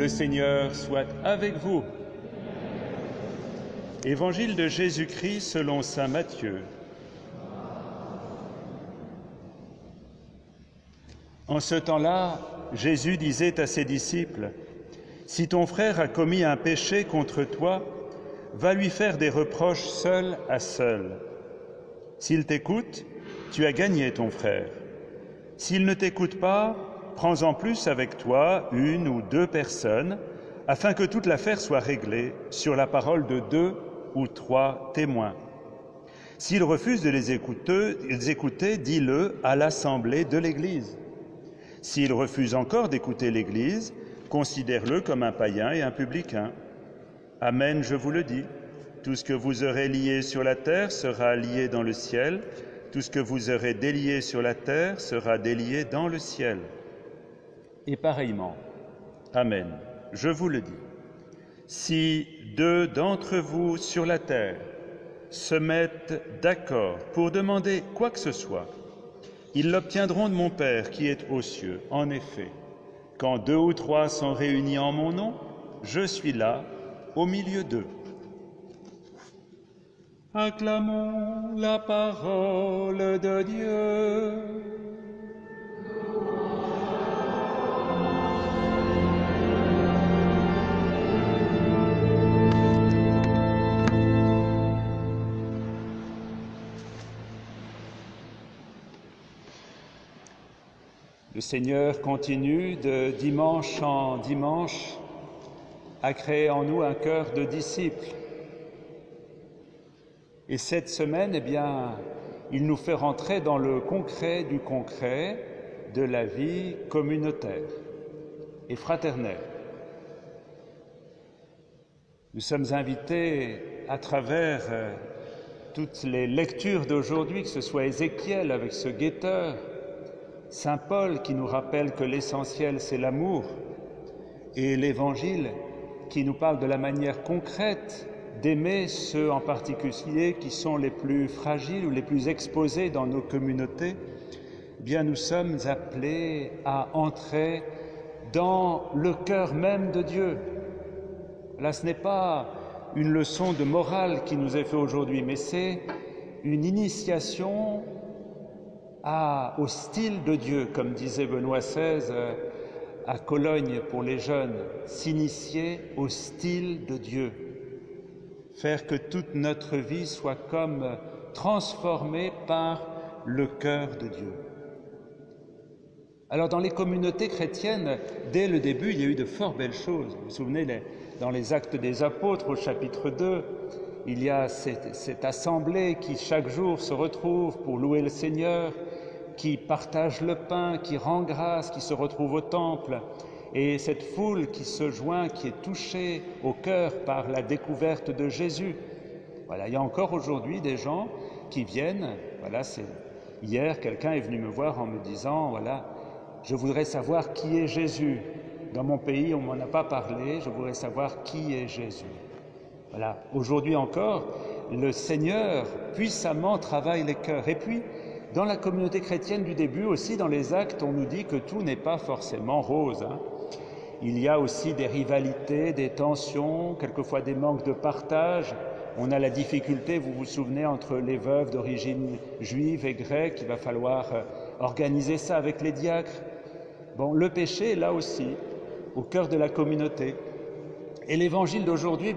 Le Seigneur soit avec vous. Évangile de Jésus-Christ selon saint Matthieu. En ce temps-là, Jésus disait à ses disciples, « Si ton frère a commis un péché contre toi, va lui faire des reproches seul à seul. S'il t'écoute, tu as gagné ton frère. S'il ne t'écoute pas, prends-en plus avec toi une ou deux personnes, afin que toute l'affaire soit réglée sur la parole de 2 ou 3 témoins. S'il refuse de les écouter, dis-le à l'assemblée de l'Église. S'il refuse encore d'écouter l'Église, considère-le comme un païen et un publicain. Amen, je vous le dis, tout ce que vous aurez lié sur la terre sera lié dans le ciel, tout ce que vous aurez délié sur la terre sera délié dans le ciel. Et pareillement, Amen, je vous le dis, si 2 d'entre vous sur la terre se mettent d'accord pour demander quoi que ce soit, ils l'obtiendront de mon Père qui est aux cieux. En effet, quand 2 ou 3 sont réunis en mon nom, je suis là, au milieu d'eux. Acclamons la parole de Dieu. Le Seigneur continue de dimanche en dimanche à créer en nous un cœur de disciples. Et cette semaine, il nous fait rentrer dans le concret du concret de la vie communautaire et fraternelle. Nous sommes invités à travers toutes les lectures d'aujourd'hui, que ce soit Ézéchiel avec ce guetteur, Saint Paul qui nous rappelle que l'essentiel c'est l'amour, et l'Évangile qui nous parle de la manière concrète d'aimer ceux en particulier qui sont les plus fragiles ou les plus exposés dans nos communautés. Nous sommes appelés à entrer dans le cœur même de Dieu. Là, ce n'est pas une leçon de morale qui nous est faite aujourd'hui, mais c'est une initiation au style de Dieu, comme disait Benoît XVI à Cologne pour les jeunes, s'initier au style de Dieu, faire que toute notre vie soit comme transformée par le cœur de Dieu. Alors dans les communautés chrétiennes, dès le début, il y a eu de fort belles choses. Vous vous souvenez, dans les Actes des Apôtres, au chapitre 2, il y a cette assemblée qui chaque jour se retrouve pour louer le Seigneur, qui partage le pain, qui rend grâce, qui se retrouve au temple, et cette foule qui se joint, qui est touchée au cœur par la découverte de Jésus. Voilà, il y a encore aujourd'hui des gens qui viennent. Voilà, hier, quelqu'un est venu me voir en me disant, voilà, je voudrais savoir qui est Jésus. Dans mon pays, on ne m'en a pas parlé, je voudrais savoir qui est Jésus. Voilà, aujourd'hui encore, le Seigneur puissamment travaille les cœurs. Et puis, dans la communauté chrétienne du début aussi, dans les actes, on nous dit que tout n'est pas forcément rose. Il y a aussi des rivalités, des tensions, quelquefois des manques de partage. On a la difficulté, vous vous souvenez, entre les veuves d'origine juive et grecque, il va falloir organiser ça avec les diacres. Bon, le péché est là aussi, au cœur de la communauté. Et l'évangile d'aujourd'hui,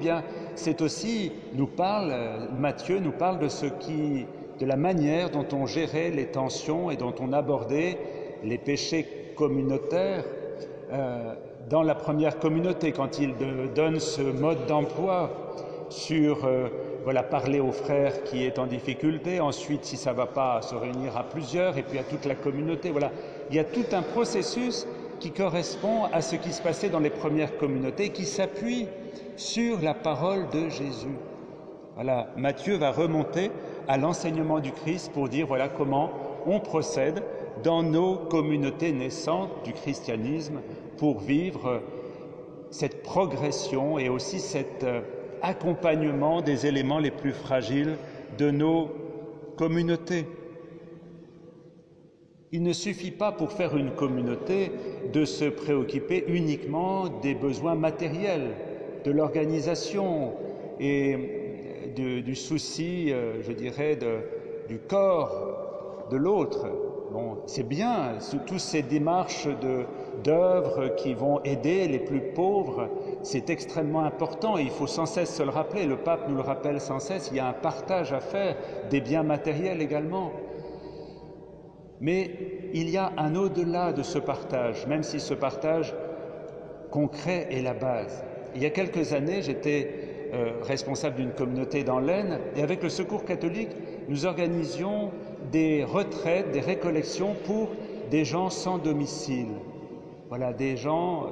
c'est aussi, Matthieu nous parle de la manière dont on gérait les tensions et dont on abordait les péchés communautaires dans la première communauté, quand il donne ce mode d'emploi sur parler au frère qui est en difficulté, ensuite, si ça ne va pas, se réunir à plusieurs, et puis à toute la communauté. Voilà. Il y a tout un processus qui correspond à ce qui se passait dans les premières communautés, qui s'appuie sur la parole de Jésus. Voilà, Matthieu va remonter à l'enseignement du Christ pour dire voilà comment on procède dans nos communautés naissantes du christianisme pour vivre cette progression et aussi cet accompagnement des éléments les plus fragiles de nos communautés. Il ne suffit pas pour faire une communauté de se préoccuper uniquement des besoins matériels, de l'organisation et du souci, je dirais, du corps de l'autre. Bon, c'est bien, toutes ces démarches d'œuvres qui vont aider les plus pauvres, c'est extrêmement important et il faut sans cesse se le rappeler. Le pape nous le rappelle sans cesse, il y a un partage à faire des biens matériels également. Mais il y a un au-delà de ce partage, même si ce partage concret est la base. Il y a quelques années, j'étais responsable d'une communauté dans l'Aisne et avec le Secours catholique, nous organisions des retraites, des récollections pour des gens sans domicile. Voilà, des gens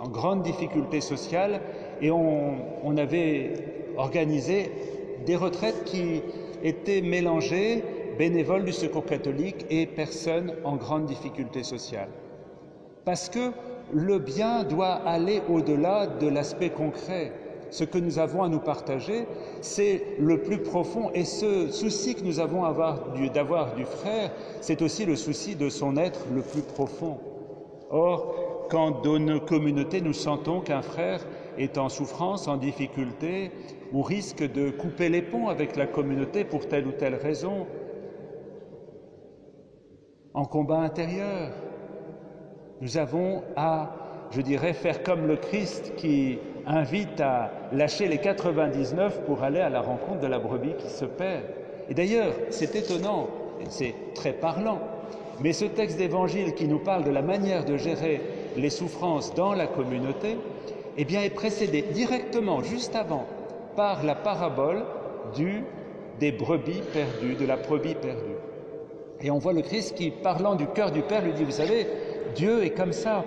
en grande difficulté sociale et on avait organisé des retraites qui étaient mélangées bénévoles du Secours catholique et personnes en grande difficulté sociale. Parce que le bien doit aller au-delà de l'aspect concret. Ce que nous avons à nous partager, c'est le plus profond. Et ce souci que nous avons d'avoir du frère, c'est aussi le souci de son être le plus profond. Or, quand dans nos communautés, nous sentons qu'un frère est en souffrance, en difficulté, ou risque de couper les ponts avec la communauté pour telle ou telle raison, en combat intérieur, nous avons à, je dirais, faire comme le Christ qui invite à lâcher les 99 pour aller à la rencontre de la brebis qui se perd. Et d'ailleurs, c'est étonnant, et c'est très parlant, mais ce texte d'évangile qui nous parle de la manière de gérer les souffrances dans la communauté, eh bien, est précédé directement, juste avant, par la parabole des brebis perdues, de la brebis perdue. Et on voit le Christ qui, parlant du cœur du Père, lui dit, vous savez, Dieu est comme ça.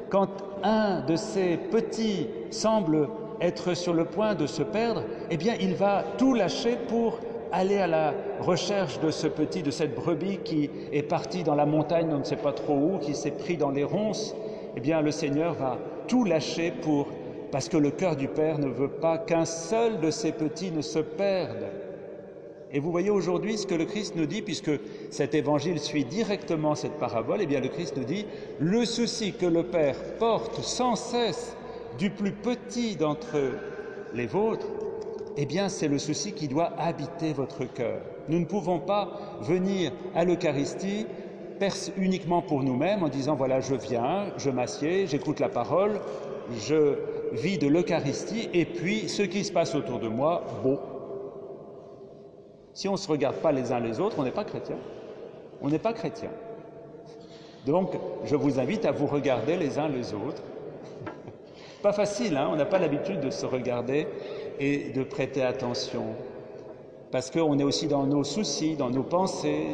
Quand un de ses petits semble être sur le point de se perdre, eh bien, il va tout lâcher pour aller à la recherche de ce petit, de cette brebis qui est partie dans la montagne, on ne sait pas trop où, qui s'est pris dans les ronces. Eh bien, le Seigneur va tout lâcher parce que le cœur du Père ne veut pas qu'un seul de ses petits ne se perde. Et vous voyez aujourd'hui ce que le Christ nous dit, puisque cet évangile suit directement cette parabole, eh bien le Christ nous dit, le souci que le Père porte sans cesse du plus petit d'entre les vôtres, eh bien c'est le souci qui doit habiter votre cœur. Nous ne pouvons pas venir à l'Eucharistie uniquement pour nous-mêmes en disant, voilà, je viens, je m'assieds, j'écoute la parole, je vis de l'Eucharistie, et puis ce qui se passe autour de moi, bon. Si on ne se regarde pas les uns les autres, on n'est pas chrétien. On n'est pas chrétien. Donc, je vous invite à vous regarder les uns les autres. Pas facile, hein, on n'a pas l'habitude de se regarder et de prêter attention. Parce qu'on est aussi dans nos soucis, dans nos pensées,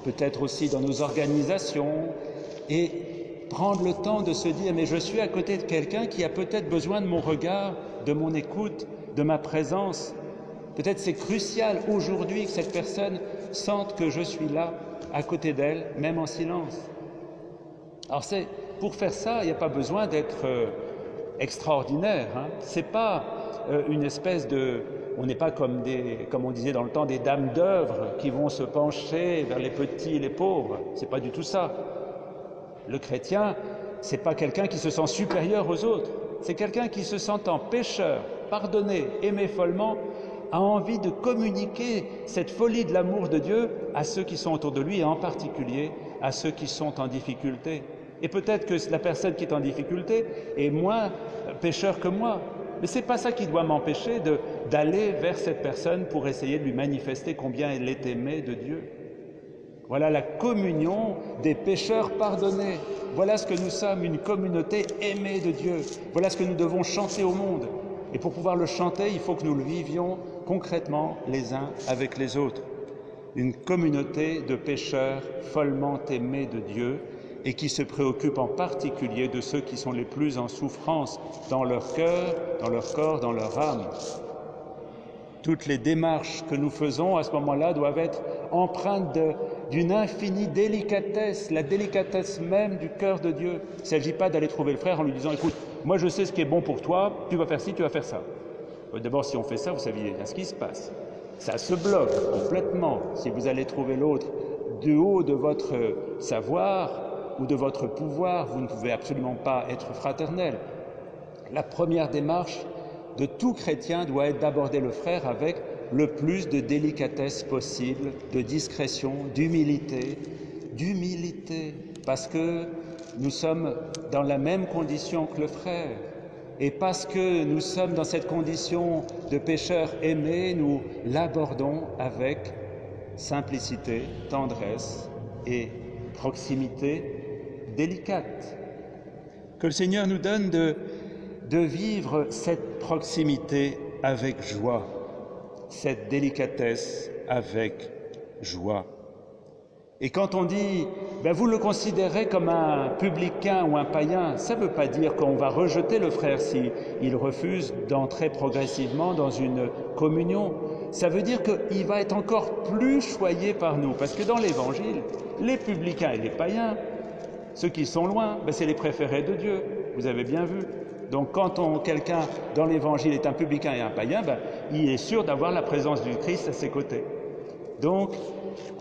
peut-être aussi dans nos organisations. Et prendre le temps de se dire, mais je suis à côté de quelqu'un qui a peut-être besoin de mon regard, de mon écoute, de ma présence. Peut-être c'est crucial aujourd'hui que cette personne sente que je suis là, à côté d'elle, même en silence. Alors pour faire ça, il n'y a pas besoin d'être extraordinaire. Hein. C'est pas une espèce de... On n'est pas comme on disait dans le temps, des dames d'œuvre qui vont se pencher vers les petits et les pauvres. C'est pas du tout ça. Le chrétien, c'est pas quelqu'un qui se sent supérieur aux autres. C'est quelqu'un qui se sentant pécheur, pardonné, aimé follement, a envie de communiquer cette folie de l'amour de Dieu à ceux qui sont autour de lui et en particulier à ceux qui sont en difficulté. Et peut-être que la personne qui est en difficulté est moins pécheur que moi, mais ce n'est pas ça qui doit m'empêcher d'aller vers cette personne pour essayer de lui manifester combien elle est aimée de Dieu. Voilà la communion des pécheurs pardonnés. Voilà ce que nous sommes, une communauté aimée de Dieu. Voilà ce que nous devons chanter au monde. Et pour pouvoir le chanter, il faut que nous le vivions concrètement les uns avec les autres. Une communauté de pécheurs follement aimés de Dieu et qui se préoccupent en particulier de ceux qui sont les plus en souffrance dans leur cœur, dans leur corps, dans leur âme. Toutes les démarches que nous faisons à ce moment-là doivent être empreintes d'une infinie délicatesse, la délicatesse même du cœur de Dieu. Il ne s'agit pas d'aller trouver le frère en lui disant « Écoute, moi je sais ce qui est bon pour toi, tu vas faire ci, tu vas faire ça. » D'abord, si on fait ça, vous savez bien ce qui se passe. Ça se bloque complètement si vous allez trouver l'autre du haut de votre savoir ou de votre pouvoir, vous ne pouvez absolument pas être fraternel. La première démarche de tout chrétien doit être d'aborder le frère avec le plus de délicatesse possible, de discrétion, d'humilité, parce que nous sommes dans la même condition que le frère. Et parce que nous sommes dans cette condition de pécheurs aimés, nous l'abordons avec simplicité, tendresse et proximité délicate. Que le Seigneur nous donne de vivre cette proximité avec joie, cette délicatesse avec joie. Et quand on dit vous le considérez comme un publicain ou un païen, ça ne veut pas dire qu'on va rejeter le frère s'il refuse d'entrer progressivement dans une communion. Ça veut dire qu'il va être encore plus choyé par nous, parce que dans l'Évangile, les publicains et les païens, ceux qui sont loin, c'est les préférés de Dieu, vous avez bien vu. Donc quand quelqu'un dans l'Évangile est un publicain et un païen, il est sûr d'avoir la présence du Christ à ses côtés. Donc,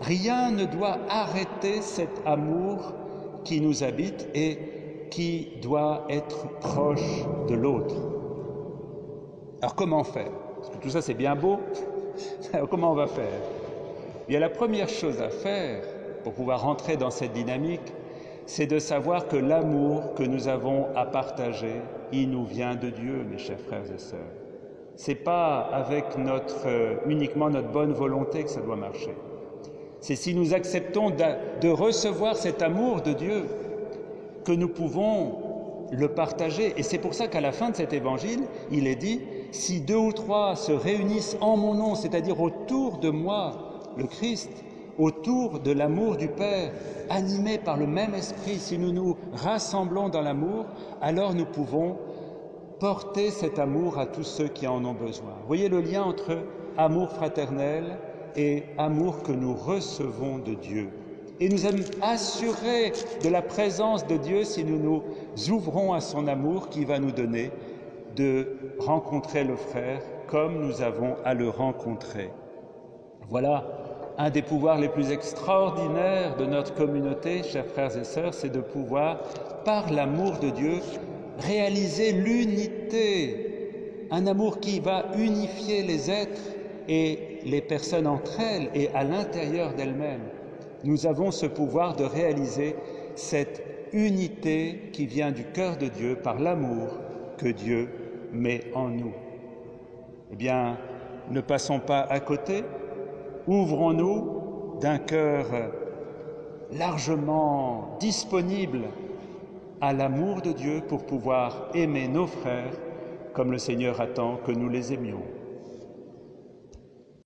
rien ne doit arrêter cet amour qui nous habite et qui doit être proche de l'autre. Alors comment faire? Parce que tout ça c'est bien beau, alors comment on va faire? Bien, la première chose à faire pour pouvoir rentrer dans cette dynamique, c'est de savoir que l'amour que nous avons à partager, il nous vient de Dieu, mes chers frères et sœurs. Ce n'est pas avec uniquement notre bonne volonté que ça doit marcher. C'est si nous acceptons de recevoir cet amour de Dieu que nous pouvons le partager. Et c'est pour ça qu'à la fin de cet évangile, il est dit « Si 2 ou 3 se réunissent en mon nom, c'est-à-dire autour de moi, le Christ, autour de l'amour du Père, animés par le même esprit, si nous nous rassemblons dans l'amour, alors nous pouvons porter cet amour à tous ceux qui en ont besoin. » Vous voyez le lien entre amour fraternel et amour que nous recevons de Dieu. Et nous sommes assurés de la présence de Dieu si nous nous ouvrons à son amour qui va nous donner de rencontrer le frère comme nous avons à le rencontrer. Voilà un des pouvoirs les plus extraordinaires de notre communauté, chers frères et sœurs, c'est de pouvoir, par l'amour de Dieu, réaliser l'unité, un amour qui va unifier les êtres et les personnes entre elles et à l'intérieur d'elles-mêmes. Nous avons ce pouvoir de réaliser cette unité qui vient du cœur de Dieu par l'amour que Dieu met en nous. Eh bien, ne passons pas à côté, ouvrons-nous d'un cœur largement disponible à l'amour de Dieu pour pouvoir aimer nos frères comme le Seigneur attend que nous les aimions.